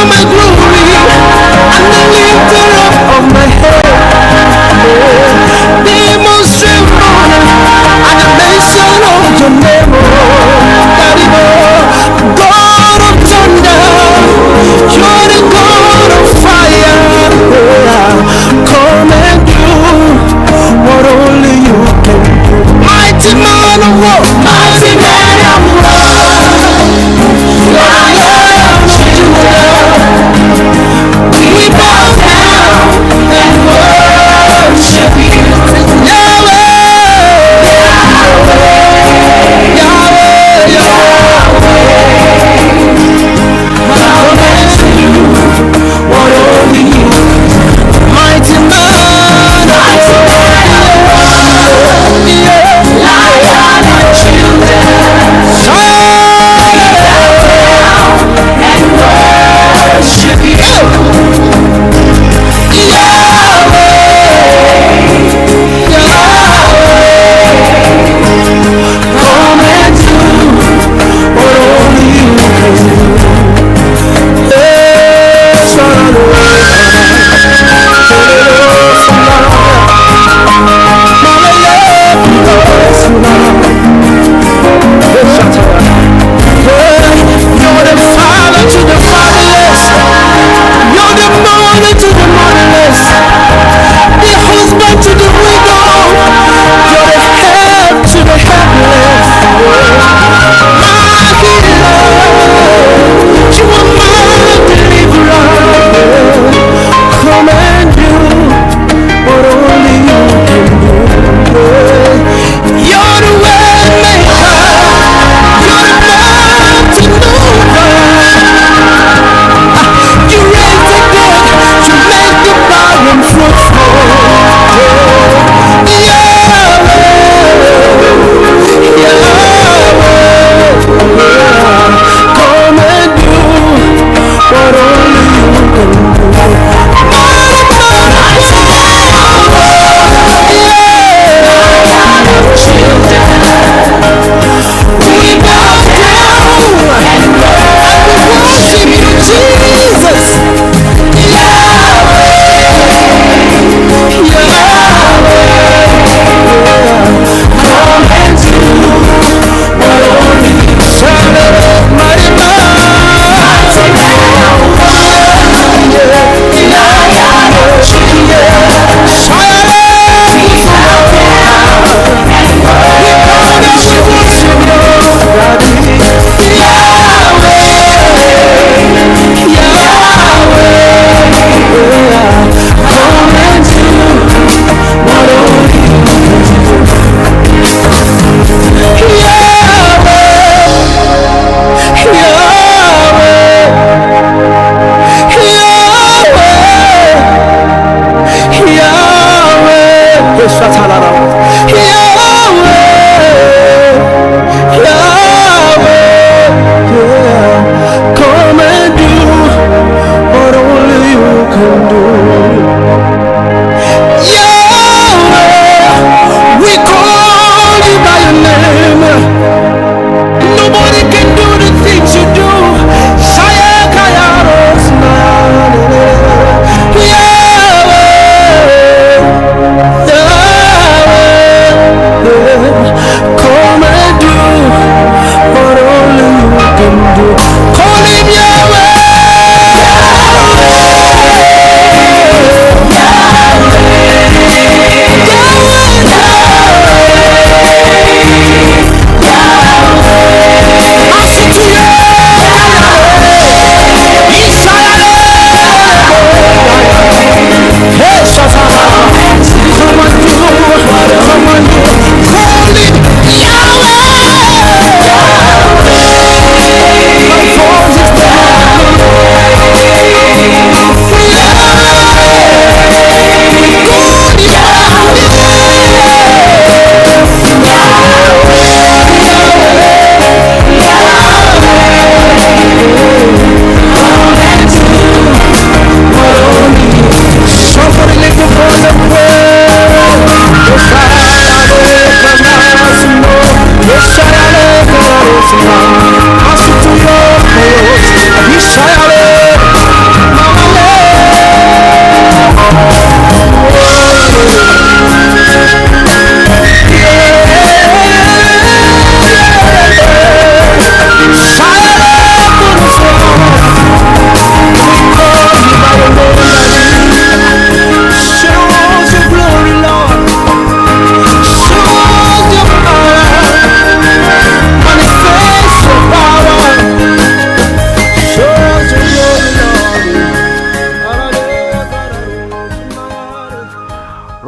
my glory and the lifter up of my head. The most tremble at the mention of your name, Daddy, God of thunder, you're the God of fire. Come and do what only you can do. Mighty man of war, mighty man of war.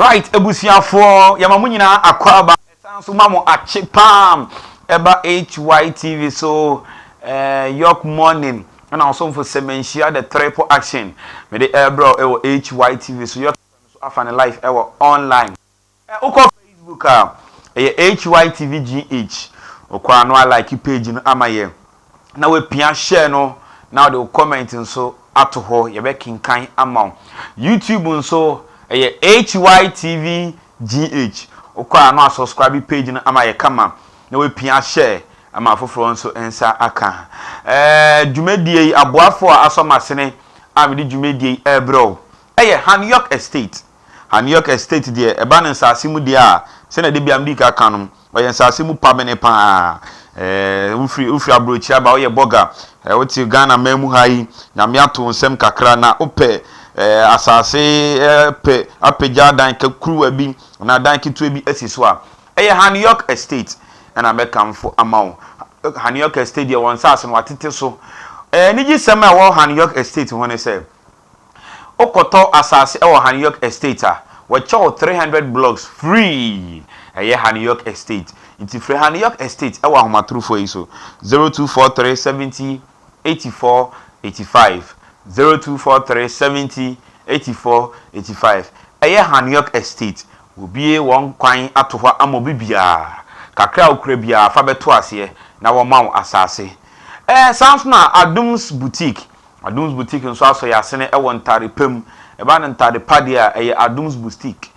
right, ebusiafo yamamunyina akwaba esanso mamo achipam eba HYTV so Yorke morning and also for Semenhyia the triple action me the bro ewo HYTV so Yorke so afan live ewo online uko Facebook HYTV GH okwa no like page no amaye na we pia share no now the comment nso ato ho ye be kinkan ama YouTube nso HYTV GH okwa no subscribe page no amaye kama na we pia share ama foforo nso ensa aka dwumadie aboafo asomasene amedi dwumadie bro Hytvgh estate Hytvgh estate de eba ne nsase mu de a se na de biam di ka kanom oye nsase mu pamene pa ufri abrochi aba oye boga woti Ghana memu hayi na miato nsem kakra na ope asase pe apeja dan ka kruwa bi na dan kitu bi asiso a Hytvgh estate na mekamfo amawo Hytvgh estate de won sase no atete so niji sem a wo Hytvgh estate ho ne se okoto asase e wo Hytvgh estate a wo chaw 300 blocks free Hytvgh estate into free Hytvgh estate e wo ahomatrofo yi so 0243 70 84 85 0243 70 84 85 Hytvgh estate obie won kwan atoho amobibia kakra okra bia fa beto ase na wo mawo asase sounds na Adums boutique nso aso ya sene e won tare pam e ba ne tare padia Adums boutique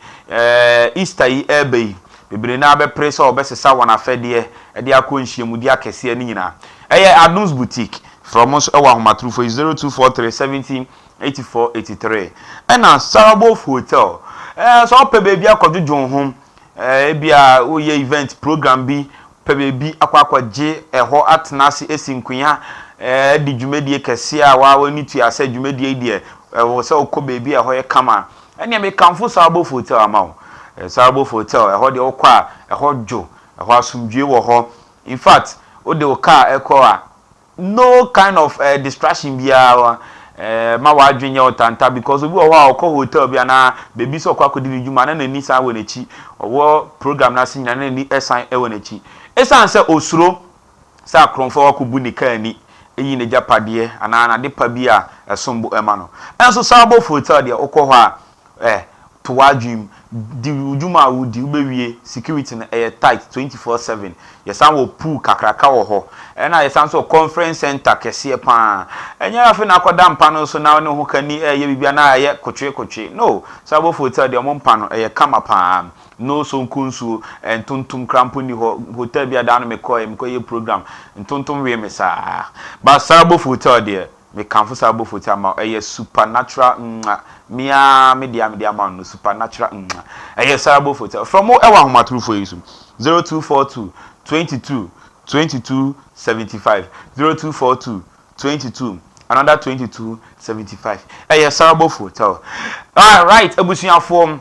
Easter yi ebe bebre na be press obesesa wona afede e de akonhyiamudi akese ani nyina Adums boutique from us e wa homatrufo 0243 70 84 83 na Sarabov hotel so pe baby akodwodwon ho bia oye event program bi pe baby akwakwaje eho atnase esinkunya di dwumadie kese a wa wani tu ase dwumadie die wo se okọ baby eho ye kama ene me kamfo Sarabov hotel amawo Sarabov hotel eho de okọ eho dwo eho asumdwe wo ho in fact o de car ekọ a no kind of distraction bia ma wa adwenye otanta because obi owa okọ hotel bia na baby so okọ akodi dwuma na nani sa wo nachi owo program na sinya na nani esan e wo nachi esan se osuro sa kronfo akobu ni kani eyi ne japade ana na de pa bia esombo ema no enso Sarabov hotel de okọ ho a to wadwum di ujuma wudi ubewie security na tight 24/7 yesan wo pool kakraka wo ho na yesan so conference center kese pa enya afi na akoda mpa no so na ne ho kani ye bibia na ye kotwe no Sarabov hotel de mo mpa no kama pa no so nkunsu entontom krampo ni ho hotel bia da no mekoye program entontom we mesa ba Sarabov hotel de me kamfo Sarabov hotel ma supernatural media man no supernatural Sarabov hotel from ewa homatrufo yi so 0242 22 22 75 0242 22 another 22 75 Sarabov hotel. All right ebusuafo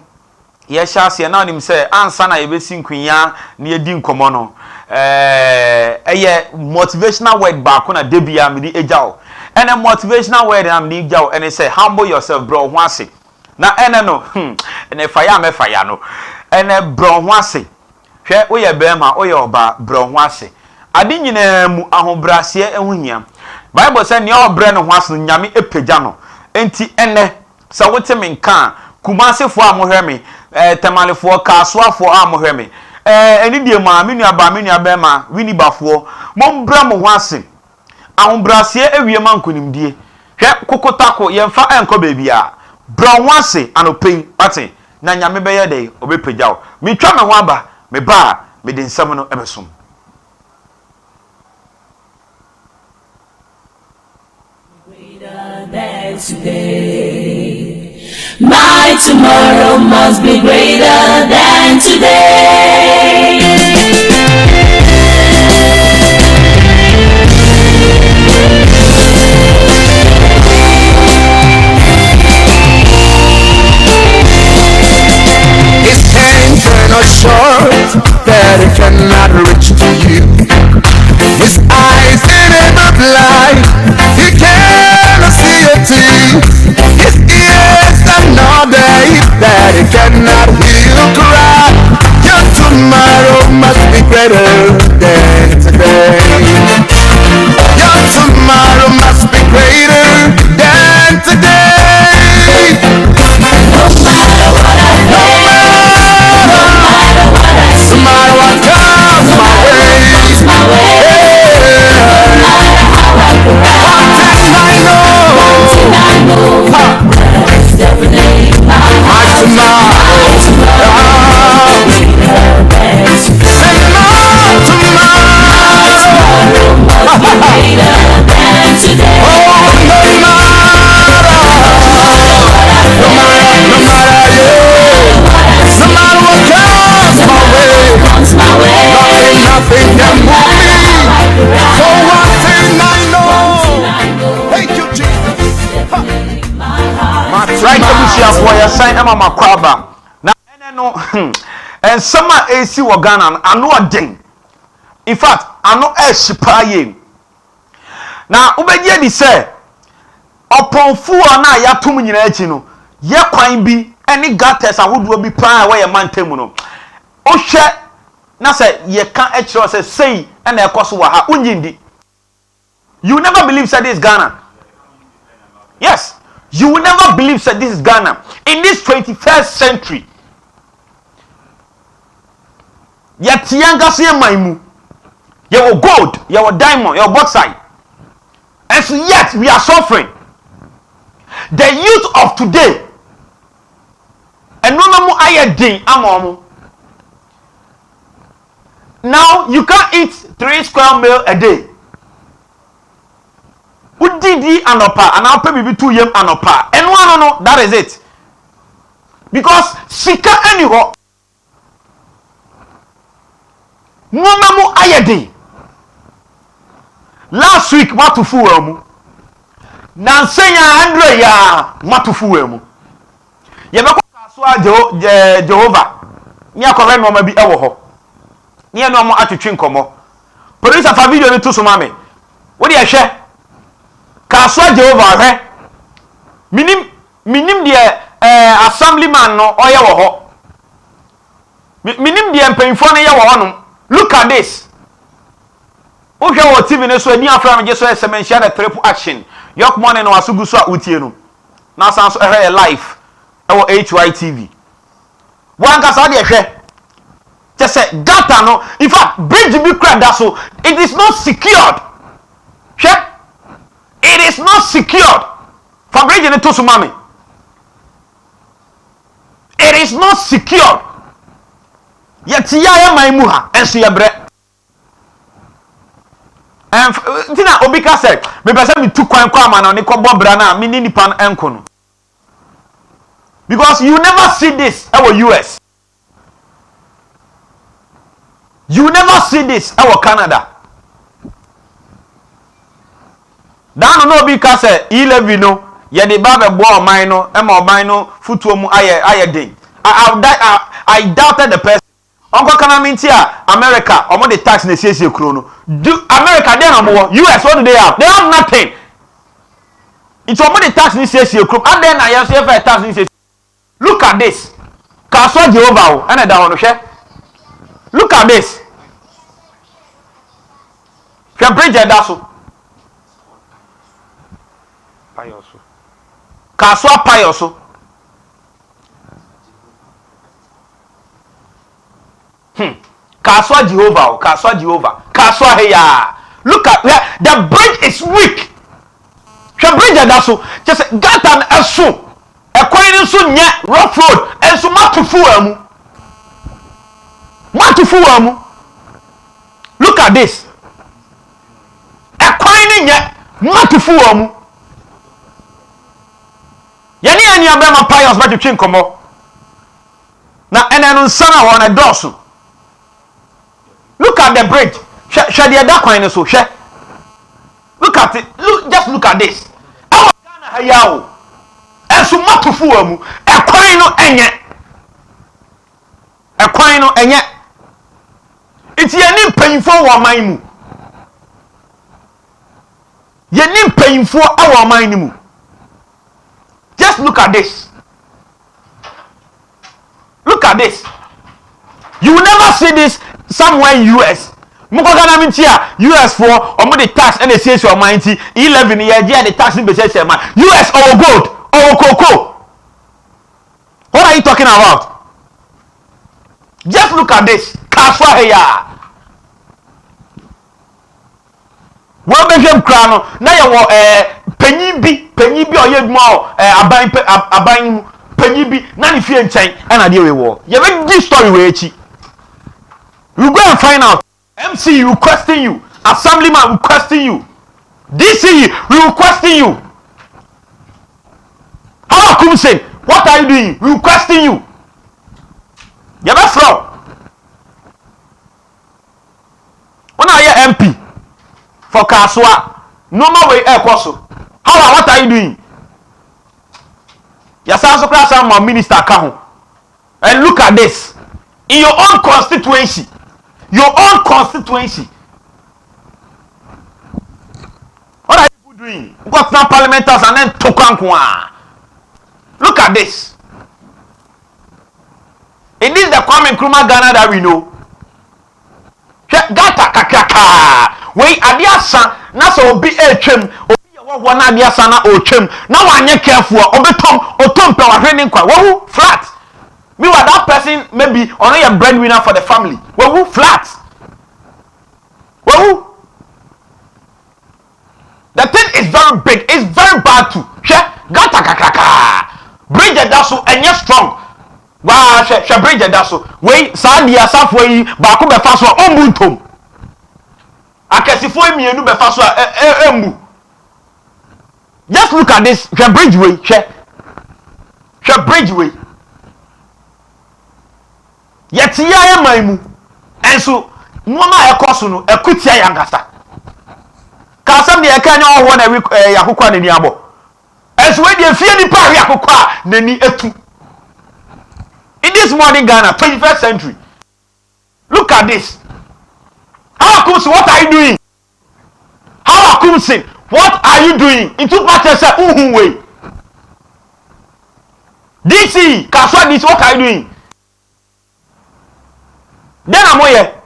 ye hyase na onim se ansa na yebesi nkunya na yedi nkomo no motivational word back na debia me di ejao ene motivational word na me di ejao ene say humble yourself bro ho ase na ene no ene fire me fire no ene bro ho ase hwe oye bema oye oba bro ho ase ade nyina mu ahobrase ehuhia bible say ne obre no ho ase nyame epagya no enti ene sa wote menka kumasefo amohwe me temalefo kasoafo amohwe me eni die ma menu aba ma wini bafo mombra mo ho ase ahobrase ewie mankonimdie hwe kokotako yemfa enko bebia bra ho ase anopen pate na nyame beye dey obepagyaw metwa me ho aba me ba me de nsam no ebesom today. My tomorrow must be greater than today. His hands are not short that it cannot reach to you. His eyes in a blind, he cannot see a thing. His ears are not deaf that he cannot hear. for your sign Mama Kwaba. Now, and summer AC wa Ghana, I know a ding. In fact, I know a shipaye. Now, Ubedia di say, upon fu na ya tumu nyina echi no, ye kwan bi any gatters ahodo bi pan where your man temu no. O hwe na say ye kan ekiro say na ekoso wa ha unyindi. You never believe said this Ghana. Yes, you will never believe that this is Ghana in this 21st century. Yet yanga say maimu, your gold, your diamond, your bauxite, and so yet we are suffering. The youth of today, and no more ayedin amomu. Now you can't eat 3 square meal a day. Udidi anopa and I'll pay maybe 2 yem anopa. And no, that is it. Because sika anyho Mumamu ayedi. Last week matufu emu. Nansenya Andre ya matufu emu. Yebeko kaswa Jehovah. Ni akore no ma bi ewo ho. Ni eno mo atwetwe nkomo. Producer fa video ni to so mame. Wo de ehwe kaswa Jehovah hwe. Minim de assemblyman no oye wo ho. Minim de mpanyfo no ye wo ho no. Look at this. Okay, what TV ne so ani afra me just so Semenhyia the triple action. Yorke morning no asugu so a utie no. Na san so ehwe live. Ewo Hytvgh TV. Wan ka sa de ehwe. Just say data no. In fact, bridge be crack that so it is not secured. Check. It is not secured. For bridge ne to so mami. It is not secured. Yet ya maimu ha enso ye bre. Ntina obika said, me pese me tu kwan kwa ma na ne ko bobra na me ni nipa enko no. Because you never see this our US. You never see this our Canada. Dan no obika say 11 no ye de ba be bo oman no e ma oman no futuo mu aye den. I doubted the person. Uncle Kanamintia, America, or the tax in the CSA chrono. Do America, they are more. US, what do they have? They have nothing. It's all the tax in the CSA chrono. And then I have a tax in the CSA. Look at this. Kaswa Jehovah, and I don't share. Look at this. Can bridge a dasso. Payoso. Kaswa Payoso. Kaswa Jehovah, Kaswa Hytvgh. Look at where the bridge is weak. The bridge that so just got an asu. A coin so nye rough road and so matufu amu. Look at this. A coin nye matufu amu. Yani ani abema pious but you chin komo. Na enenu sana ho na dosu. Look at the bridge. Share the other coin so share. Look at it. Look at this. Our Ghana hayao. Enso matufu amu. E coin no enye. E coin no enye. It's ye painful wa man mu. Ye painful our man mu. Just look at this. Look at this. You will never see this somewhere in US. Mukogana mintia US for omo the tax and the sales your mind 11 year the tax in beses man. US or gold or cocoa. What are you talking about? Just look at this. Kaswa Hytvgh. Wo be hwem kra no na ye wo panyi bi oyedmo aban panyi bi na ne fie nchen na de we wo. Ye be this story we echi. You go and find out. MC will question you. Assemblyman will question you. DC will question you. How come say, what are you doing? We will question you. You best from. When are you MP for Kaswa? No more way air course. What are you doing? Yasan so class am minister ka ho. And look at this. In your own constituency. Your own constituency. What are people doing? Got now parliamenters and then tokankwa. Look at this. It is the Kwame Nkrumah Ghana that we know. Gata kakaka. We adiasa na so obi etwem, obi ye wo na adiasa na otwem. Na wanye careful, otom pe wa hwe nkwa. Wo flat. Me what that person maybe only a breadwinner for the family. Wo flat. Wo the thing is very big. It's very bad too. Gata kakaka. Bridge that so enye strong. Wa she bridge that so. We sa dia safo yi ba ko be fa so ombuntom. Akasifo emienu be fa so embu. Just look at this. She bridge way. She bridge way. Yet ya maimu. Enso nwoma ekoso no ekutia yangasa. Kasam de ekanya oho na yakokwa nani abo. Enso we de fie ni pa yakokwa nani etu. In this modern Ghana, 21st century. Look at this. How comes what are you doing? How comes what are you doing? In two parts say way. DC, Kaswa this what are you doing? Then I'm here.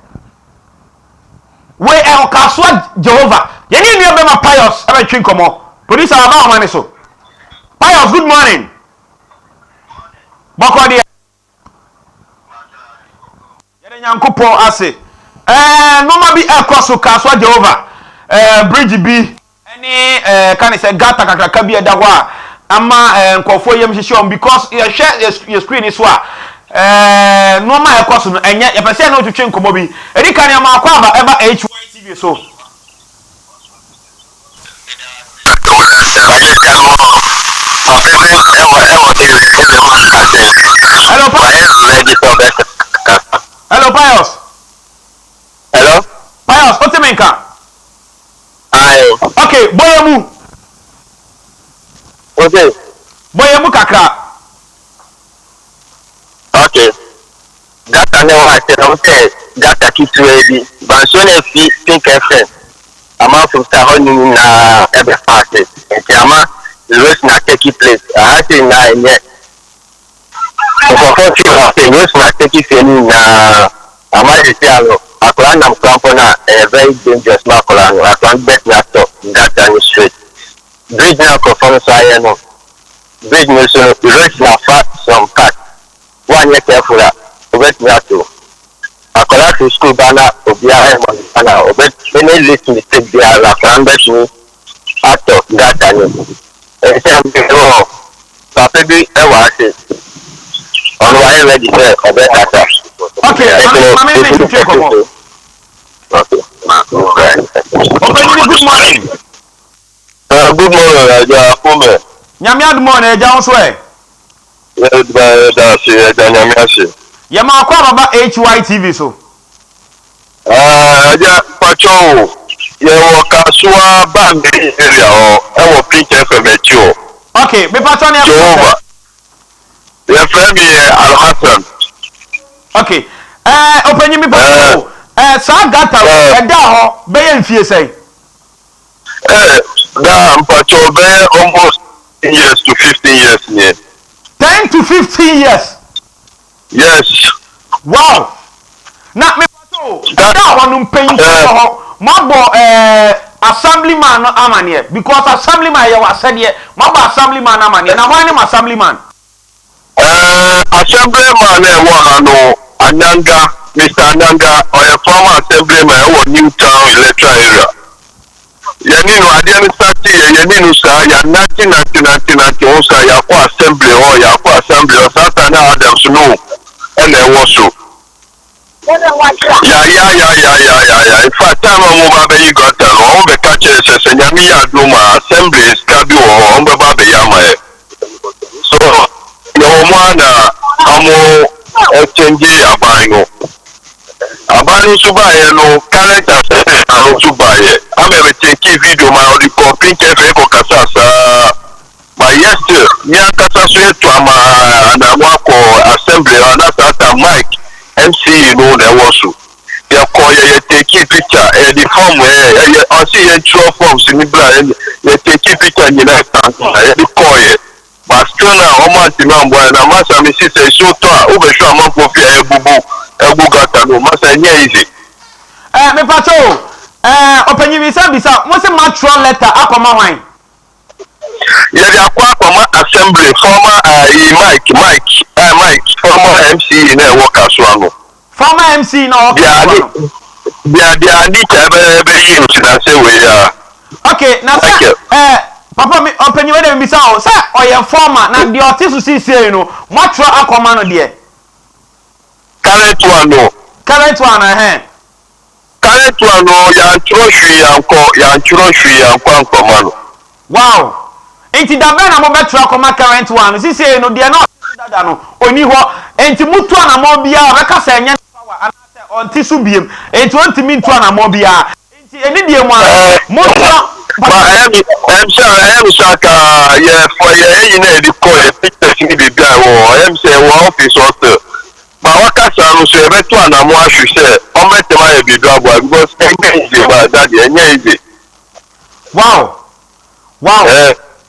We El Kaswa Jehovah. You need to be my pious. Every drink come on. Producer about money so. Pious, good morning. Bokodi. Yere nyankopo ase. Mama bi across Kaswa Jehovah. Bridge B. Any can I say gata kakaka bi eda ho a ama nkofo yem hihye because you share your screen is wa. No ma across no enye ye pese na otwetwe nkomo bi. Edi kan ya ma akwa aba eba Hytvgh TV so. Hello, Hello, Pius. Hello? Pius, what's the main car? Aye. Okay, boyamu. Okay. Boyamu kakra. Okay. Data ne wa se no se data kitwe bi. Ban so na fi think FM. Ama from ta ho ni na ebe fast. Enti ama the rest na take place. I say na enye. For the rest na take place na ama de se alo. Akora nam krampo na very dangerous na akora no. Akora bet na to data ni straight. Bridge na performance aye no. Bridge no so the rest na fat some cut. One year careful that obet me to akora to school bana obia e ana obet any list mistake there la kan bet me ato data ni e say am papa bi e wa say on why ready for obet data. Okay, mama make you check omo. Okay. Good morning. Good morning, ja Fume. Nyame admo na eja so e. That's it, Danyamiasi. Yama akwa baba Hytvgh TV so. Ja Pacho, you Kasua Bambi area or Pink FM. Okay, me pacho na Jehovah. Your friend Al-Hassan. Okay. Open me pacho. Sa gata eda ho be ye mfie sei. Da Pacho be almost 10 years to 15 years near. 10 to 15 years. Yes. Wow. Na me pacho. Da wonu pen ho. Mabo assemblyman no amane because assemblyman ye wa said ye mabo assemblyman amane na why na assemblyman. Assemblyman e wa no Ananga, Mr. Ananga or a former assemblyman or Newtown electoral area. Yanino administrative yanino sa ya 1999 sa ya kwa assembly or Satan Adams no and there was so yeah in fact time mo ba be you got on be catch say nyami ya duma assembly skabi o on be ba be ya ma so no mo na amo change abanyo so ba ye no current assembly alo so ba ye am take video ma o di copy ke fe ko kasa sa but yes me akasa so to na wako assembly na sata Mike MC no na woso ya ko ya take picture the form o see ya true forms ni bra ya take picture ni na ya the koye but still na o ma ti na mbo na masa mi si say so to o be sure am ko fi ebu gata no masa nya easy me pacho opanyi bisa mo se matron letter akoma hwan yeah the akwa assembly former Mike former MC na work as one former MC na work as one they are need to use that say we okay now papa me opanyi we dem bisa o say oye former na the otisu sisi no matron akoma no de current one no current ya churo hwi yanko mano wow enti da be na mo betro akoma current one sisi no de na dada no oni ho enti mutu na mo bia beka sa enye power anase onti su biem enti onti mi ntu na mo bia enti eni de mu a mutu I'm sure yeah for you know the call picture ni bibia wo I'm say wo office also but wakasa no so e beto na mo ahwe say o metema e bidu abo because enye ba that enye easy wow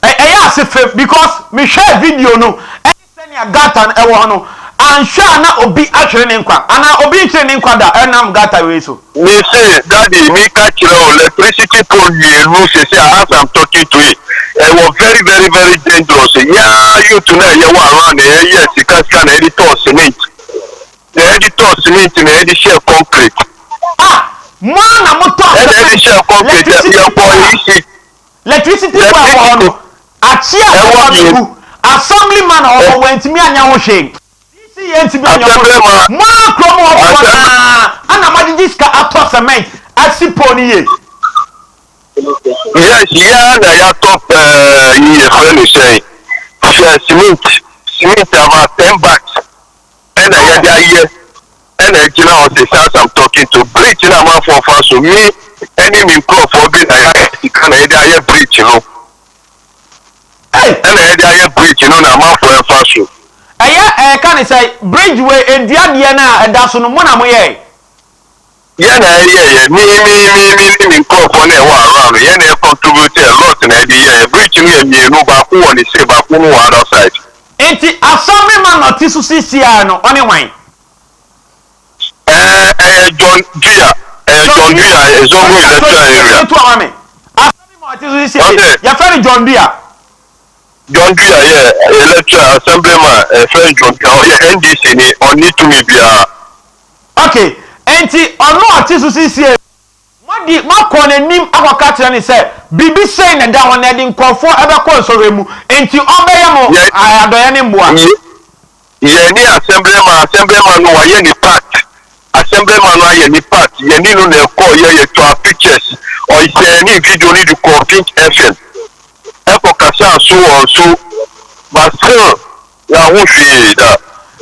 yeah se because me share video no any gata e wo no and sure na obi atwere ne nkwa ana obi ntwere ne nkwa da enam gata we so me say daddy me catch electricity pole you say as I'm talking to it was very very very dangerous yeah you tonight you around yes you can scan editor cement the editor cement in the share concrete man am talk the share concrete your boy electricity power no achia e assemblyman o wentimi anya ho hwe see yentimi anya ho ma kromo ana magiska ato cement asiponi ye yes yeah na ya top ye friend say cement about 10 bags and I had and I I'm talking to bridge na man for so me any me pro for be I can I bridge you know and I bridge you know na man for fashion can say bridge way and dia na da so no mo na mo ye yeah me pro for na wa around yeah na contribute a lot na the bridge me no ba ko on say ba ko no other side enti assemblyman no tisu CCR no oni wan John Dia is over electoral area. Assemblyman tisu CCR ya fere John Dia yeah electoral assemblyman friend John Dia yeah NDC ni oni to me bia okay enti ono tisu CCR madi makone nim akwaka tire ni say bibi say na da ho na de nkofo ebe ko nsore mu enti obeye mo adoye ni mboa ye ni assemblyman no wa ye ni part assemblyman no ye ni part ye ni no na call ye to pictures or say ni video ni the complete FM e ko kasa so but still ya ho hwe da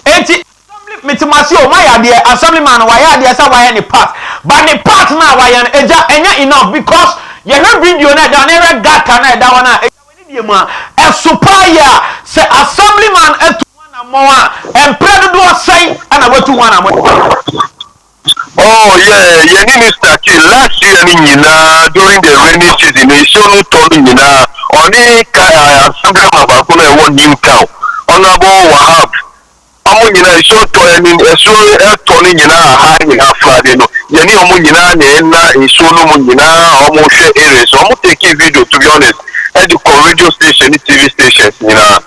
enti metimasi o my idea assemblyman wa ya idea say wa ye ni part but the part na wa ye eja enya enough because ye na video na da na gata na da wana eja we ni mu a supplier say assemblyman etu na mo a empredo do say ana watu wana mo oh yeah ye ni Mr. K last year ni nyina during the rainy season e show no turn nyina oni ka assemblyman ba ko na e won new town honorable Wahab amu nyina iso to eni eso to ni nyina ha nyina Friday no ye ni omu nyina na iso no mu nyina omu hwe areas omu take video to be honest at the radio station TV stations nyina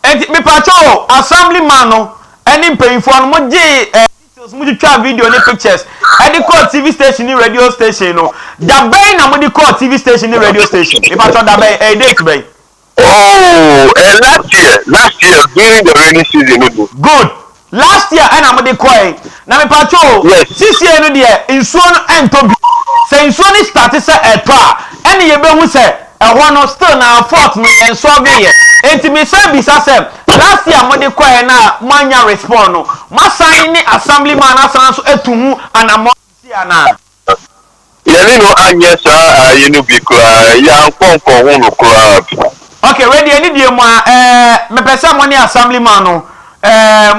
enti me pacho assemblyman no eni mpanyfo no mo je details mo twa video ni pictures at the call TV station ni radio station no da bay na mo di call TV station ni radio station me pacho da bay date bay oh last year during the rainy season no good last year and am dey coin na me pacho this year no dey insuo no ento bi say insuo ni start say eto a ene ye be hu say ehwo no still na fault no enso be ye enti me say bisa say last year mo dey coin na manya respond no ma sign ni assemblyman asan so etuhu anamo si ana ye ni no anye sa ye no bi kura ya nkonko hu no kura okay ready any dey mo me pesa money assemblyman no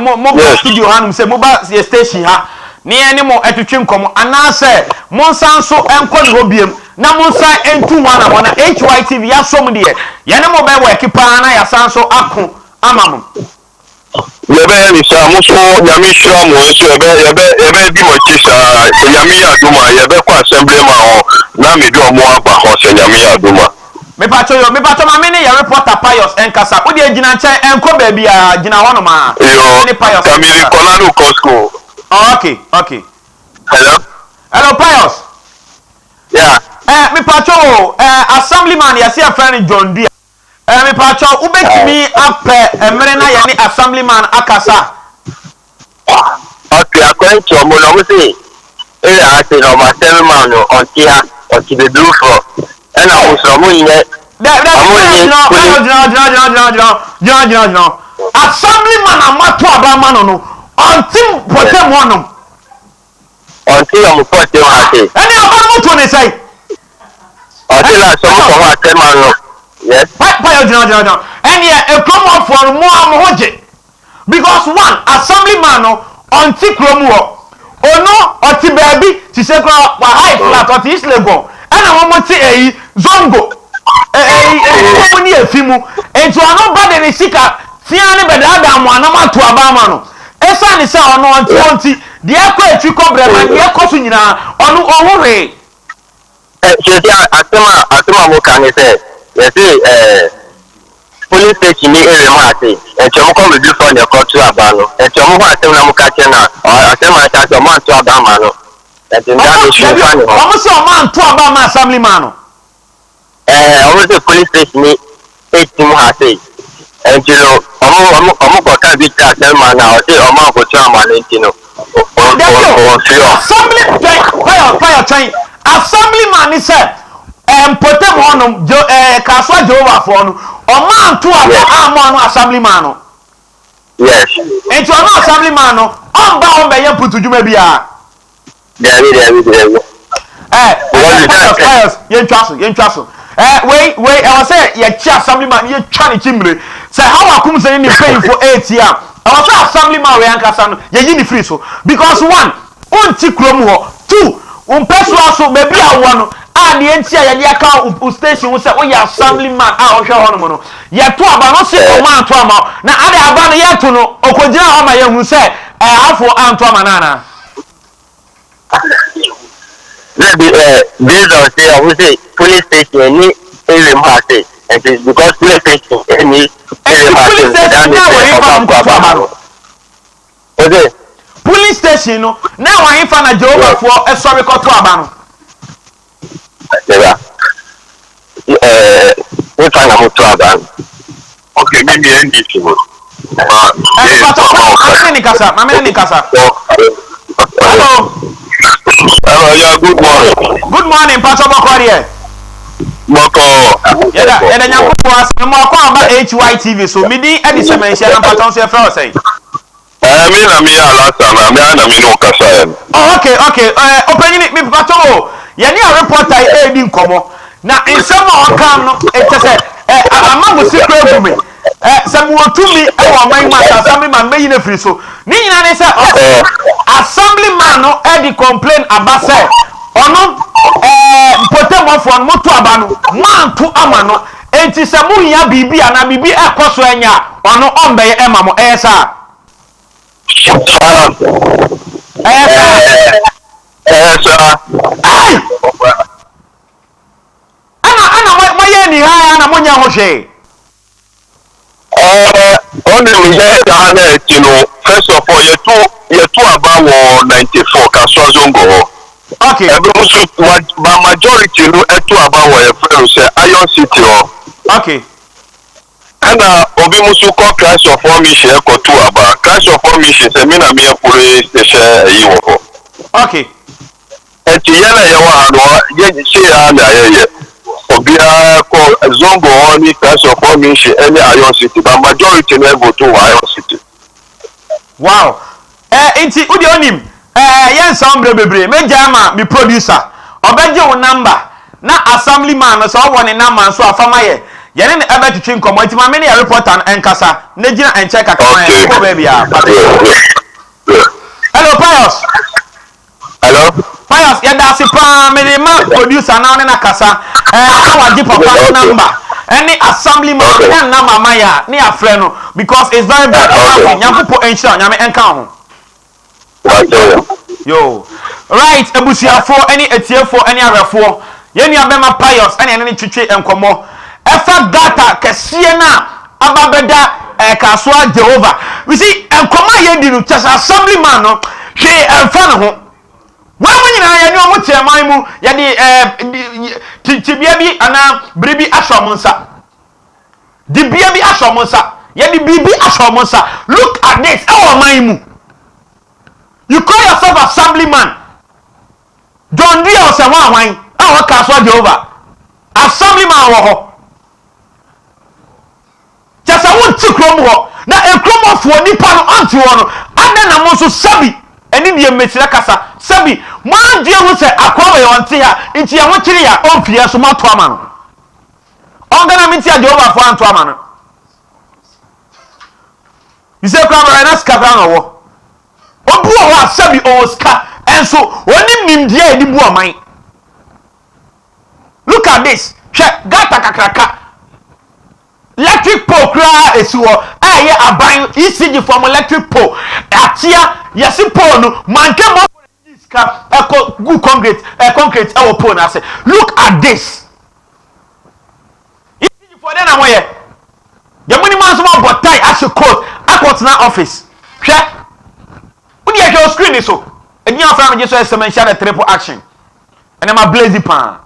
mo studio hanum say mo ba station ha ne ene mo etwetwe nkomo anase mo nsan so enko ne hobiem na mo nsan entu wana mo na HYTV ya som de ye ne mo be work pa na ya san so ako amamo yebe ni sa mo so nyame hira mo so yebe di mo chi sa nyame ya duma yebe kwa assemblyman ho na me do mo aba ho se nyame ya duma me pacho ma me ne ya reporter Pius enkasa wo de agina nchen enko ba bia agina hono ma ne Pius kamili konanu Costco. Okay. Hello Pius. Yeah. Me pacho assemblyman ya se friend John Dia. Me pacho ubetimi apɛ emre na ya ni assemblyman akasa. Okay, according to mo no say I say no assemblyman no on here on the blue floor. And I was no yin. No. Assemblyman amato abama no until potem wonom. Until I'm potem ha say. Any abama to ne say. Until I saw for assemblyman no. Yes. No. And yeah, a come for more hoje. Because one assemblyman no until kromo. Ono oti baby ti se kro wa high flat oti islego. And I want to zongo. Ni efimu. Ento ano bade ne sika. Tia ne beda da mo anama to abama no. Esa ni se ono onti de akwa etwi kobre ma de akoso nyina ono ohore. Shetia atema mo kan say. Yes police station ni ere ma say. Echo mo come do for the court to abano. Echo mo atem na mo ka chena. Atema ta so man to abama no. That in that issue fan no. Omo se o man to abama assemblyman no. Omo se police station ni team ha say. Ejiro omo ko ka bi ta assemblyman na o say o man ko to amano ntino. Assemblyman is potem honum kaswa Jehovah for no o man to amano assemblyman no. Yes. Enti ono assemblyman no on ba on be ye putu djuma bia. There. Pius yen twaso. We I was say ye chi assemblyman ye twa ne chimre. Say how akum say ni pay for 8 year. I was say assemblyman we ankasa no ye yi ni free so because one onti krom ho two umpeso aso baby awo no a de enti ya de aka station wo say o ya assemblyman a o hwe ho no no ye to aba no se o man to ama na ade aba no ye to no okogina ho ma ye hu say afo anto ama na Maybe based on say I would say police station ni area ma say it is because police station any area ma say okay police station no na wan ifa na Jehovah for sorry ko to aba no yeah we find am to aba okay maybe end it no Mama ni kasa hello yeah good morning Pastor Bokori Moko yeda nyanko was mo ko aba HYTV so midi edi Semenhyia na paton so e fra say me na me alasa na me no kasa okay opening me paton ye ni a reporter e di nkomo na nsem a kan no etese ama mo secret for me some wotumi e wo man ma assemblyman me yina free so ni nyina ne say assemblyman no e di complain about say ono potem of one moto aba no man to ama no enti se mu hia bibi ana bibi ekoso enya ono ombe e ma mo esa ana moye ni ha ana monya ho hwe only we get that you know first of all you two about 94 Kaswa Zongo. Okay. But majority no two about where friend say Iron City or okay. And obi musu ko crash of formation ko two about crash of formation say me na me police station yi wo. Okay. Eti yana yawa no ye say na ye obia ko Zongo only crash of formation any Iron City but majority no go to Iron City. Wow. Inti udi onim yen sombre bebre me jama mi producer obeje wo number na assemblyman so won ni number so afama ye yɛne ne aba twetwe nkɔmmɔ nti ma me ne yɛ reporter nkasa na gyina nkyɛn kakra na Okay. yɛkɔ baabi a hello Pius. Hello. Pius yɛda ase paa me de ma producer na ne na kasa na wagye papa number any assemblyman and na mama ya ne afrɛ no because it's very bad nyankopɔ enhyira nyame enka ho yo right ebusuafo any etiefo any arefo yɛni abɛma Pius ɛne ne twetwe nkɔmmɔ ɛfa data kɛseɛ na ababɛda kasoa Jehovah we see nkɔmmɔ yɛdi no kyɛ assemblyman no hwee ɛmfa ne ho wɔn mu nyinaa yɛne ɔmo kyɛ man mu yɛde tibia bi ana biribi ahyɛ ɔmo nsa dibia bi ahyɛ ɔmo nsa yɛde biribi ahyɛ ɔmo nsa look at this ɛwɔ man mu you call yourself assemblyman John Deere ɔsɛ ho ahwan ɛwɔ kasoa Jehovah assemblyman wɔ hɔ kyɛ sɛ wonte kurom hɔ na nkuromɔfoɔ nipa no ɔnte hɔ no ada na mo nso sabi ɛne deɛ mmɛsira kasa sabi mo agye ho sɛ akɔwa yɛ ɔnte ha nti ɛho kyere ya ɔmfie so moato ama no ɔngana menti a Jehovah fo anto ama no yisɛ kora bɛrɛ na sika kora na ɔwɔ ɔbu wɔ hɔ a sabi ɔwɔ sika ɛnso ɔnim nimdeɛ a yɛde bu ɔman look at this hwɛ gata kakraka electric pole kura esi hɔ a ɛyɛ aban ECG from electric pole atia yɛsi pole no manke mo sika ɛkɔ good concrete ɛwɔ pole na ase look at this ECG for den na mo yɛ yɛmuni man so mo bɔ tie ahyɛ coat akɔ tena office hwɛ wodi yɛ hwɛ o screen ni so ɛdi yɛn afra no gye so Semenhyia the triple action ɛnɛ ma blaze pan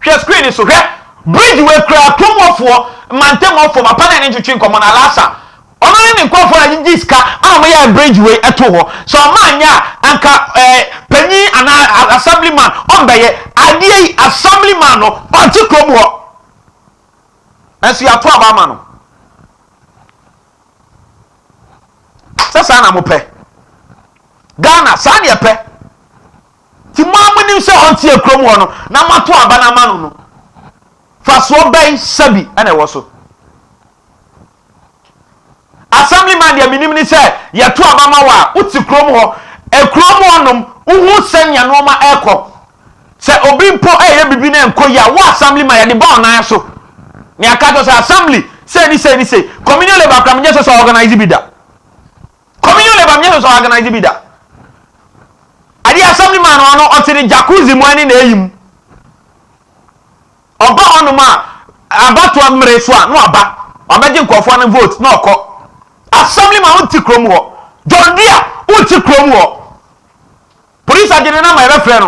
hwɛ screen ni so hwɛ bridge we kra tomofo mantemofo papa na ne twetwe nkomo na lasa ono ne nkofo na giska am ya bridge we eto ho so manya anka panyi ana assemblyman on beye adie assemblyman no onti krom ho enso ya to abama no sasa na mo pe Ghana sa ne pe ti mo amuni se onti krom ho no na mato abana ma no faso bay sabi ana ɛwɔ so assemblyman dia minim ni sɛ yɛto abama wa uti krom hɔ ekrom honom uhu sɛnya no ma ɛkɔ sɛ obi mpo ɛyɛ bibi na enko ya wo assemblyman yɛde ba onan so ne aka to sɛ assembly say ni say communal labor kram nyɛ so organize bi da communal labor nyɛ so organize bi da ade assemblyman no ɔte jacuzzi mu ani na eyim ọba ọnụma abatoa mmere so a no aba ọbẹgye nkọfọ no vote na ọkọ assemblyman unti krom ho John Deere unti krom ho police agene na my referee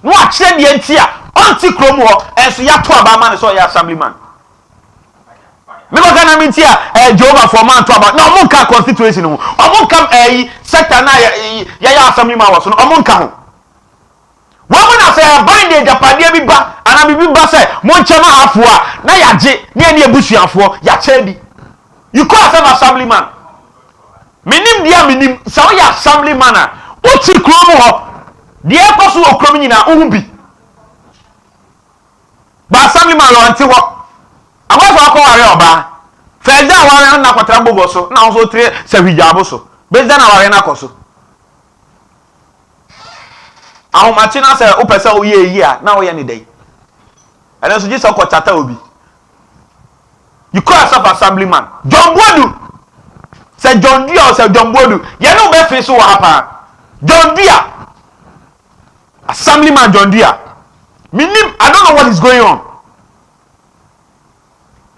no akyere de nti a unti krom ho enso ya to aba ma ne so ya assemblyman me ko kana mi nti a Jehovah for man to aba na omonka constituency no omonka sector na ya assemblyman was no omonka ho wọ́n na sẹ́ báyìí japadeɛ bi ba ana bibi ba sẹ́ mo nkyɛn afoɔ na yagye ne ɛni ebusuafoɔ yakyɛ bi you call yourself assemblyman minim deɛ minim sɛ ɔyɛ assemblyman a ɔti kurom hɔ deɛ ɛkɔ so wɔ kurom nyinaa ɔhu bi ba assemblyman lɔ nti hɔ amafo akɔ ware ɔbaa fɛdza aware na akɔtara gbogbo so na ɔso tire sɛ hijabo so bɛdza na aware na akɔ so. ahomachi na sɛ wo pɛsɛ wo yɛ yi a na wo yɛ ne dai ɛna so gisa ko chata obi you call yourself assemblyman John Bodu sɛ John Deere sɛ John Bodu yɛ no be fi so wɔ ha pa John Deere assemblyman John Deere minim I don't know what is going on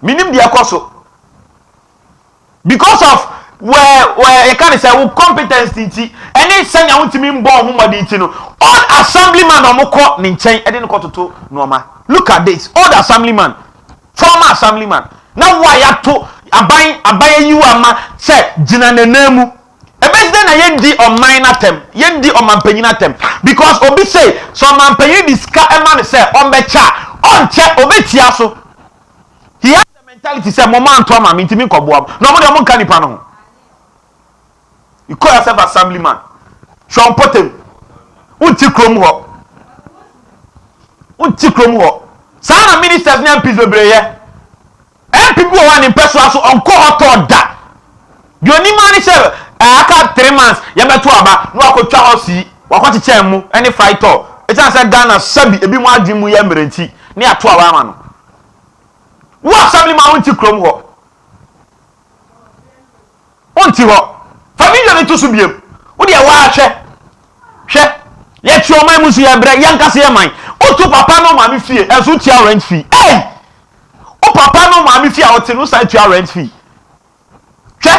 minim dia koso because of where you can say wo competence nti any senya wontimi mbo ho madi nti no all assemblyman omukọ ne nchen ede ne kototo normal look at this all the assemblyman former assemblyman na wa ya to aban yiwa ma say gina nenamu ebesde na yendi oman na tem yendi omanpanyin atem because obi say so omanpanyin diska ema ne say ombecha onche obetia so he has the mentality say mo man to ma ntimi nkoboa no mo de mo nka nipa no. You call yourself assemblyman. Sean Potem. Unti krom ho. Sana ministers ne MPs bebreye. MP bi wo wan impeso aso onko hoto da. Di onima ni se aka 3 months ya beto aba no akotwa hosi wakwati chemu any fighter. E chan say Ghana sabi ebi mu adwin mu ya mmerenti ne ato aba ama no. Wo assembly ma wonti krom ho. Wonti ho. Family ne to so biem. Wo de wa hwe. Ye tio man musu ya bre yankase ye man. Otu papa no ma me fie enso tia rent fee. Hey! O papa no ma me fie a wote no sai tia rent fee. Hwe.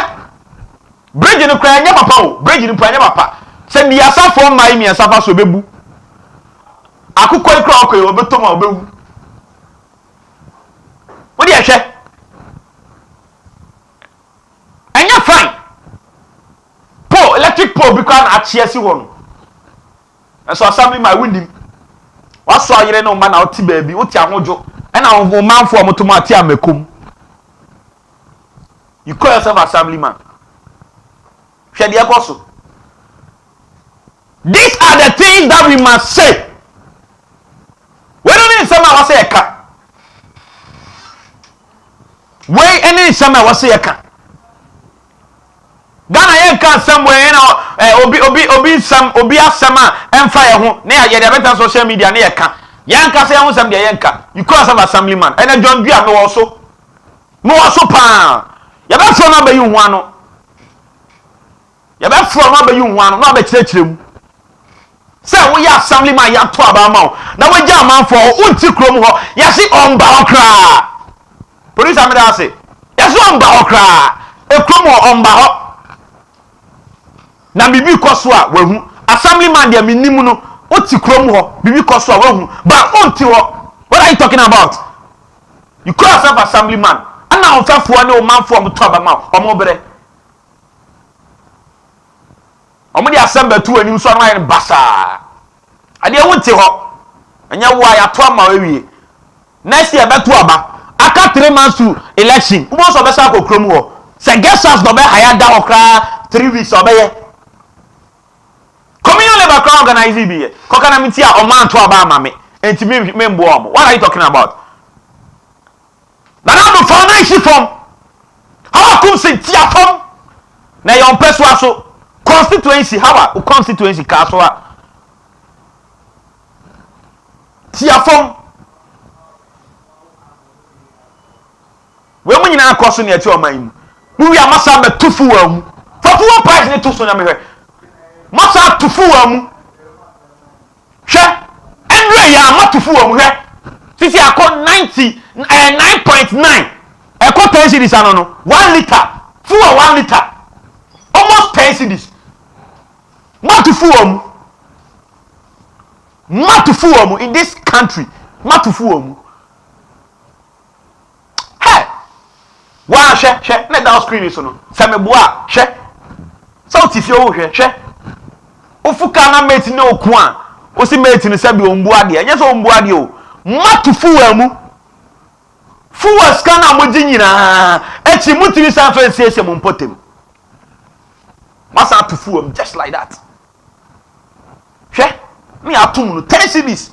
Bridge no kra nya papa o. Bridge no kra nya papa. Se mi asafo mai mi asafa so bebu. Akukọ ikra okoy obeto ma obewu. Wo de hwe. Enya fine. Pole electric pole bi kwa na achie si wo no. So assembly my windim. Waso ayere no ma na oti baabi, oti ahojo. E na wo manfo omotomo ati amekom. You call yourself assemblyman. Hwe de ekoso. These are the things that we must say. We don't need someone was say eka. We any someone was say eka. Ghana yen kan somewhere na obi sam obi asema emfa ye ho na ye de better social media na ye ka yen ka say ho sam de yen ka you call yourself assemblyman and John Dua me wo so pa ye be fro na be yu ho ano ye be fro na be yu ho ano na be kire mu say we ya assemblyman ya to aba ma na we ja man for unti krom ho ya si on ba okra police am da say ya si on ba okra e krom ho on ba ho na bibi koso a wahu assemblyman dia minimu no oti krom ho bibi koso a wahu ba onti ho. What are you talking about? You call yourself assemblyman ana onfafo ne o manfo o to aba ma o mo bere o mo di assembly tu ani so na basa ade wonti ho anya wo ya to ama wewie next year beto aba aka 3 months to election wo so be sa ko krom ho se guest house do be haya da okra 3 weeks obeye communal labor crowd organize bi ko kana miti a o man to aba ama me enti me mbo omo. What are you talking about? Na na do financial form how come say tia form na your person so constituency how a constituency ka so a tia form we mu nyina akoso ne ati o man mu wi amasa be tufu wa mu for one price ne tufu na me hwe masa tufu wa mu hwe enre ya matufu wa mu hwe sisi akọ 9.9 ekọ 10 cedis anono 1 liter fuel 1 liter almost 10 cedis matufu wa mu in this country matufu wa mu hey wa hwe na down screen so no semeboa hwe so ti fi o hwe ofuka na mate ne oku a osi mate ne sabi ombu ade enye so ombu ade o matufu wa mu fuwa skana moji nyina echi mutiri sanfo siese mo mpotem masa atufu wa just like that hwe me atum no 10 cedis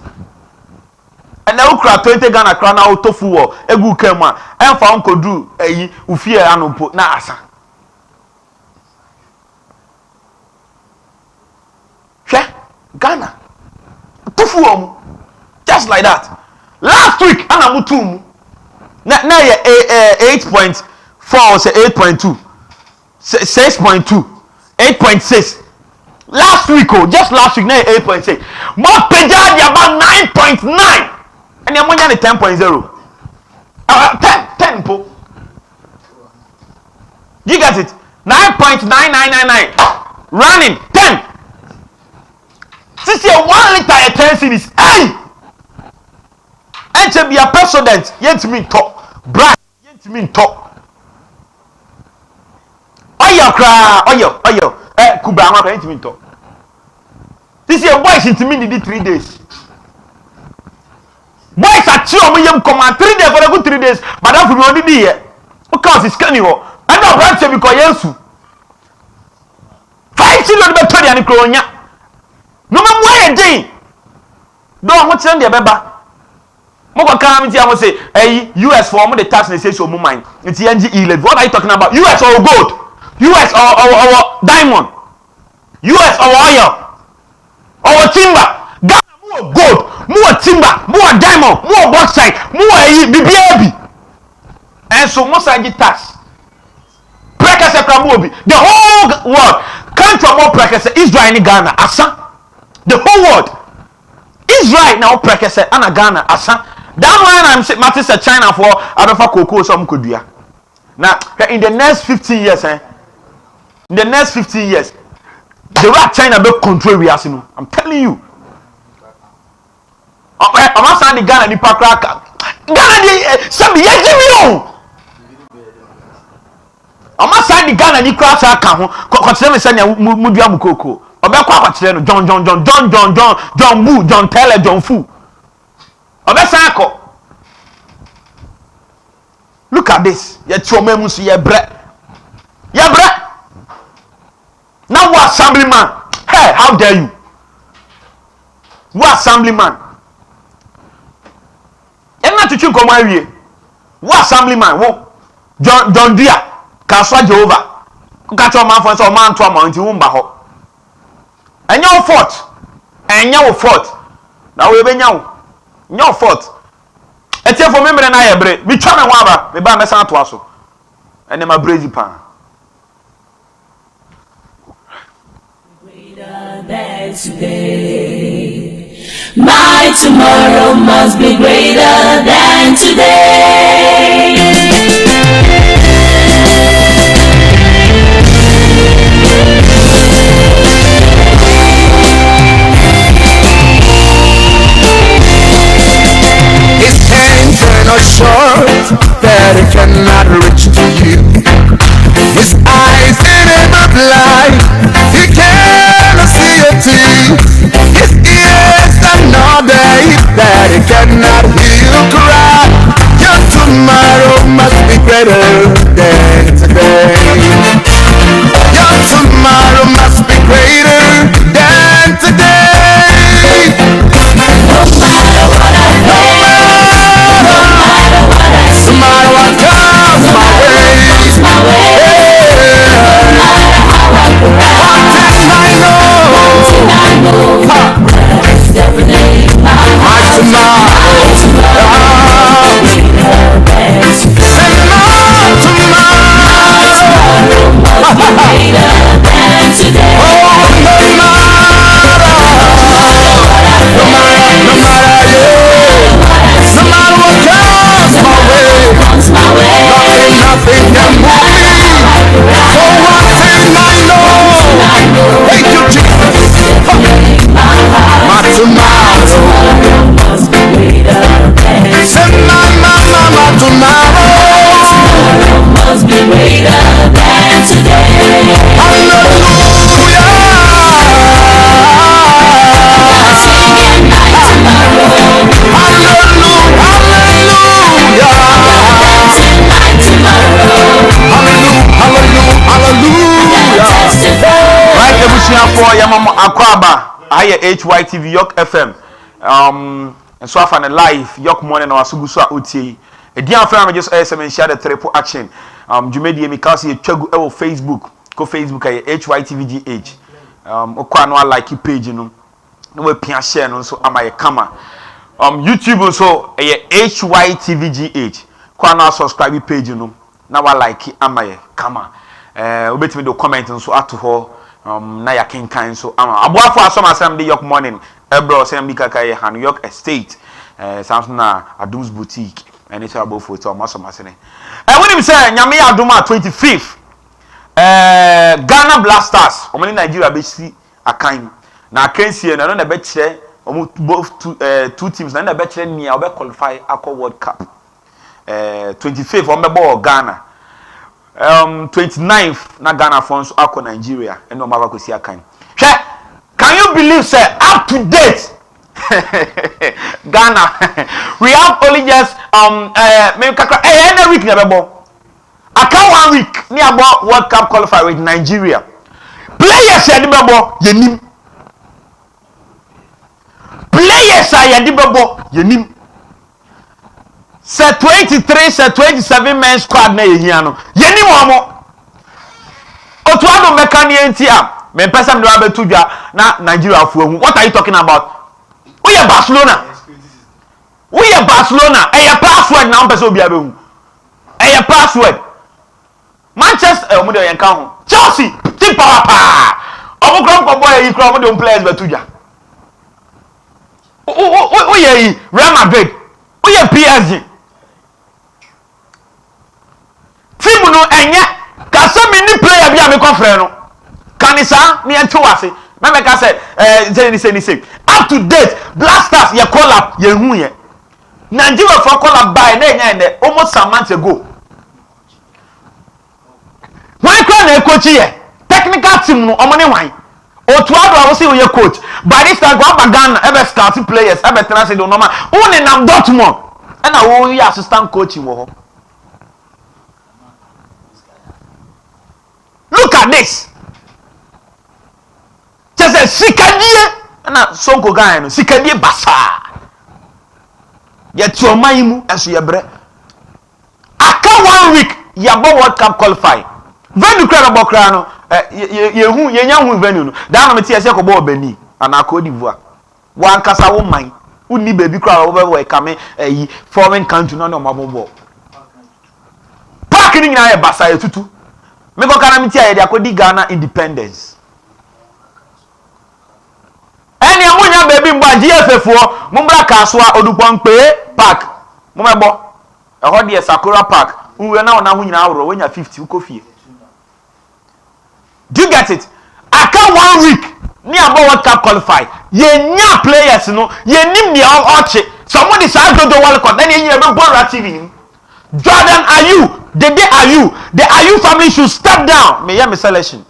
and na ukra 20 Ghana kra na autofu wo egu kam a emfa onkodu ayi ufie anompo na asa Ghana tufu wo just like that last week ana mutum na 8.4 or 8.2 6.2 8.6 last week just last week na 8.6 more pejadi about 9.9 and your money 10.0 10 po you get it 9.9999 running 10 this is 1 liter at 10 cedis hey and to be a president yet me talk brand yet me talk oyo kuba ma yet me talk this is boys it me need 3 days boys are chill me yam command 3 days for a good 3 days but that for me only be here because it's scanning ho and no branch because yesu 5 children be tell ya ni kronya no me mo ye din do ho chen de beba Moko come here and say, hey, US for the tax they say so mine. It's NG11. What are you talking about? US or gold? US or diamond? US or oil? Or timber? Ghana more gold, more timber, more diamond, more bauxite, more BBAB. And so most of the tax. The whole world can't more practice Israel in Ghana. Asa. The whole world. Israel now practice and Ghana. Asa. That one I'm saying, Martin said China for Adofa Cocoa, some could do. Now, in the next 15 years, in the next 15 years, the right China will control we are. I'm telling you. I'm saying the Ghana, the Pakraka. Ghana, some years, I'm saying the Ghana, the Krasa, consider sending Mudiam Cocoa. Obekwa John Boo, John Taylor, John Fu. Obesako. Look at this. Ye chomemusu ye bre. Ye bre. Now what assemblyman? Hey, how dare you? What assemblyman? Emma to chunko mawie. What assemblyman? Wo John Dia. Kaswa Jehovah. Kukacho man for so man to amount wumba ho. Enya fort. Enya fort. Na we be nya no fault. Etie for me na ye bre. Me twa me ho aba. Me ba me san to aso. Ene ma brazy pan. My tomorrow must be greater than today. Short that it cannot reach to you. His eyes in the blind, he cannot see your teeth. His ears are not deaf that he cannot hear you cry. Your tomorrow must be greater than today. Your tomorrow must be greater than today. No matter what I no matter what comes my way, no matter how I cry, one thing I know, that's definitely my tomorrow. Say my tomorrow must be greater than today. Oh, no matter what comes my way, nothing can move me. For one thing I know, thank you Jesus. My tomorrow must be greater than. Say my tomorrow must be greater than today. Hallelujah. Singing my tomorrow. Hallelujah. Right, ebusia for yamama akwaba aye Hytvgh Yorke FM and so after live Yorke morning na wasuguso a otie edi afra me just Semenhyia the triple action jumedi emikasi etwagu e wo Facebook aye Hytvgh okwa no like page no we pia share no so amaye kama YouTube so aye Hytvgh kwa no subscribe page no na wa like amaye kama obetimi do comment nso ato ho na ya kenkan so ama aboafo asom asem de Yorke morning ebro say mbika kai han Yorke estate Samson na Adum's boutique and it's about photo asom asene when him say nyame aduma 25th Ghana Blasters omani Nigeria be si akan na akansie na no na be kire both two teams na be kire nia obe qualify akọ World Cup 25th on be ball Ghana 29th na Ghana phones akọ Nigeria and no mava kosi akan. Can you believe say up to date Ghana we have only just any week na be ball aka 1 week ni about World Cup qualify with Nigeria players ya di be ball yenim players ya di be ball yenim say 23 say 27 men squad na ehia no yeni mo otu ado mekani entia me pesa me do abetu dwa na Nigeria fu ehu. What are you talking about? We are Barcelona e password na pesa obi abehu e password. Manchester omo de yenka ho Chelsea team power pa omo krom ko boy yi krom omo de players betu dwa o ye Real Madrid o ye PSG team no enye kasa me ni player bi a me kofre no kanisa me ente wase na me ka say say up to date Blasters ye collab ye hu ye Nigeria for collab by na enya almost a month ago. Why can a coach here? Technical team no omone wan. Otuado I will say we coach. By this time go Ghana ever start players ever transfer do normal. Only nam Dortmund. And I will assistant coach wo. Look at this. Just a sikadie na sonko gan no sikadie basa. Yet your maimu as your bre. Aka 1 week yabo World Cup qualify. Venue kra no bokra no ye nya hu venue no. Da na meti ase ko bo Benin ana Cote d'Ivoire. Wan kasa wo man. Uni baby kra wo be kame foreign country no no mabobbo. Park ni nyina ye basa ye tutu. Me go kana meti aye de akodi Ghana independence. Eni amunya baby mba GFFo mumbra kaswa odupon pe park mumebo e ho de Sakura Park unwe na ona hu nyina awro wenya 50 ukofie. Do you get it? Aka 1 week ni abo World Cup qualify ye nya players no ye nim dia oche somebody say go to World Cup then ye be born TV. Jordan Ayew the Ayew family should step down. Me hear me selection.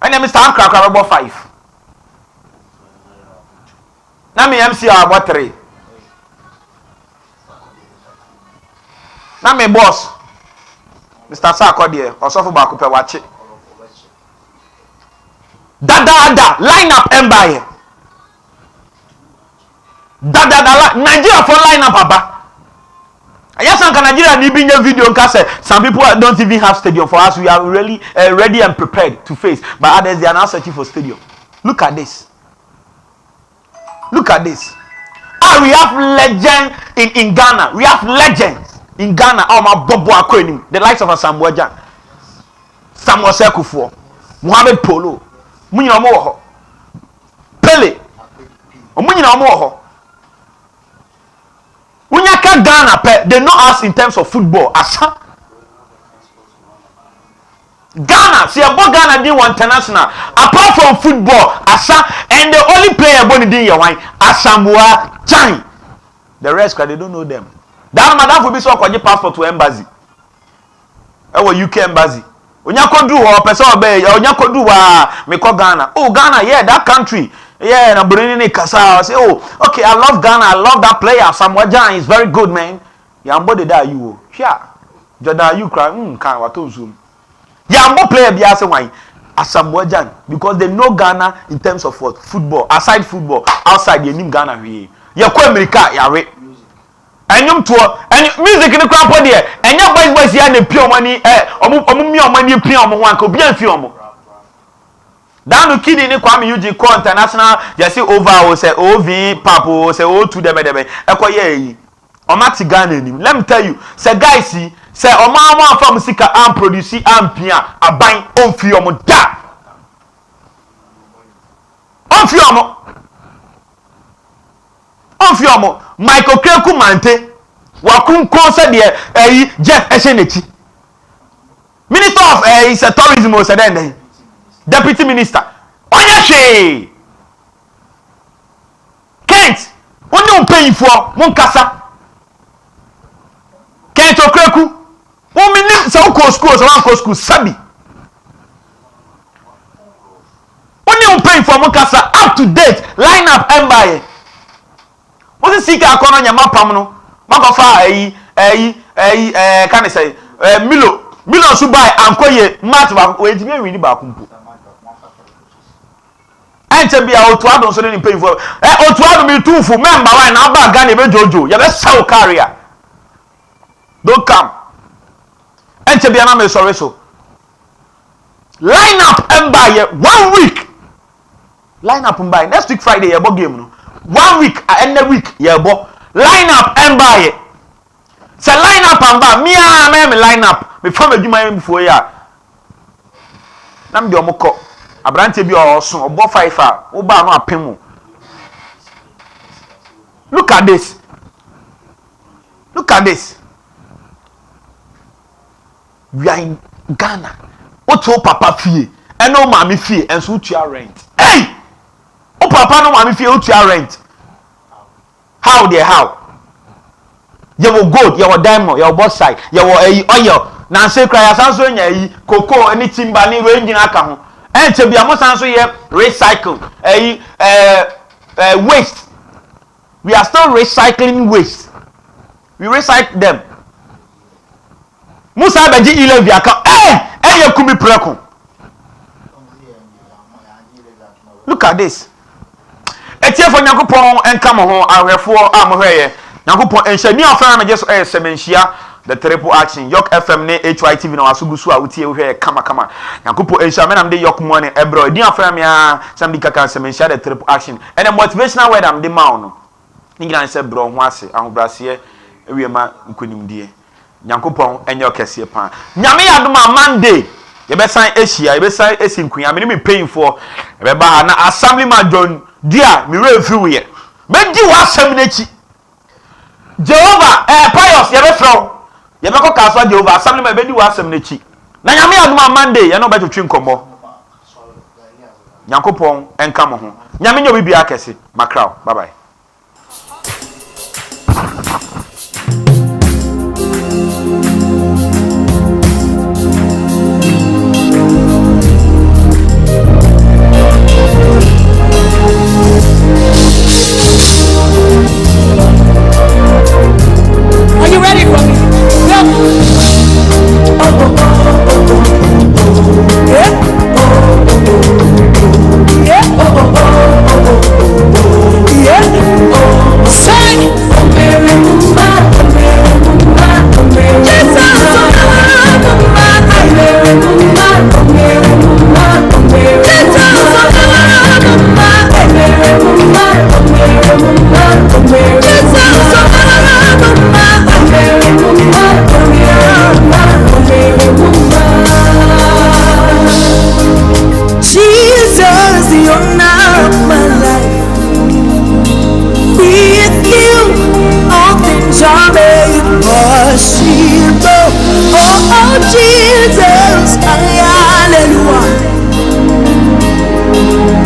And then Mr. Ankara about 5. Now me MC about 3. Now me boss. Mr. Sako there. Also for back up watch it. Dada line up Empire. Dada Nigeria for line up Baba. Yes, and Nigeria need bring a video and say some people don't even have stadium. For us, we are really ready and prepared to face. But others, they are now searching for stadium. Look at this. Look at this. Ah, we have legends in Ghana. We have legends in Ghana. Oh, my Bobo Akwenim. The likes of Samuel Jan. Samuel Sekufo. Mohamed Polo. Munyina Moho. Pele. Munyina Moho. Unyaka Ghana, they know us in terms of football. Asa Ghana, see about Ghana did one international. Apart from football, Asa, and the only player born in the wine, Asamoah Gyan. The rest, they don't know them. That madam will be so called passport to embassy. Our UK embassy. Unyako do or person obey, Unyako do me call Ghana. Oh, Ghana, yeah, that country. Yeah, and I'm bringing it Kasa. I say, oh, okay, I love Ghana. I love that player. Samuel Gyan is very good, man. Yeah, I'm body that you. Yeah, Jordan, you cry. Can't what to zoom. Yeah, I'm more player. Be as why Samuel Gyan because they know Ghana in terms of what football. Aside football, outside they name Ghana. We. Yeah, ko America. Yeah, we. And you tour and music in the crowd there. And your boys here they pure money. Money pure money. Ko bien film. Down kid in Kwame UG call international just say over or say OV papo say O2 dem ekwo ye omati Ghana nim. Let me tell you say guys see say omama from sika am produce am pia aban onfi omo da onfi omo Michael Kreku mante wakunko say de Jeff Eshenechi Minister of tourism o say den Deputy Minister Onyeshe Kent only paying for Monkasa Kent Okreku Women so school Sabi only paying for Monkasa up to date line up Empire what is sika akona nyama pam no makofa can I say Milo Subai ankoye match ba we timi win ba kumpo. And enche bia otu adon so ni pay for otu adon mi two for member why na ba Ghana be jojo ye be sell carrier don't come enche bia na me sorry so line up emba ye 1 week line up emba next week Friday ye bo game no 1 week and week ye bo line up emba ye say line up emba me line up me fam adwuma yem before ya nam de omukọ abrante bi oso obo 5 a wo ba no apemu look at this we are in Ghana what your papa fee and no mommy fee and so to rent hey o papa no mommy fee o to rent how you will gold you will diamond you will both side you will oil na say cry asanso nya yi cocoa any timber ni we ngina aka ho enche bia mo sanso ye recycle waste we are still recycling waste we recycle them musa beji 11 aka ye kumi preko look at this etiefo nyakopon enka mo ho ahwefo amohweye nyakopon enhyani afan na je so Semenhyia the triple action Yorke FM ne Hytvgh na wasugusu a utie hwe kama nyakopo enhyia menam de Yorke morning ebro di afra me a sambi kaka Semenhyia the triple action and a motivational word am de mawo no ngira se bro ho ase ahobrase ewie ma nkonimdie nyankopon enyo kese pa nyame yadoma Monday ye be san Asia ye be san esinkuya me me paying for ye be ba na assembly man John dia me review ye me di wa asem na chi Jehovah pious ye be fro ye be ko kaso Jehovah assembly man be di wa asem na chi na nyame yadoma Monday ye no be twetwe nkomo nyankopon enka mo ho nyame nyo bibia kese makraw bye bye.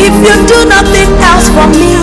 If you do nothing else for me,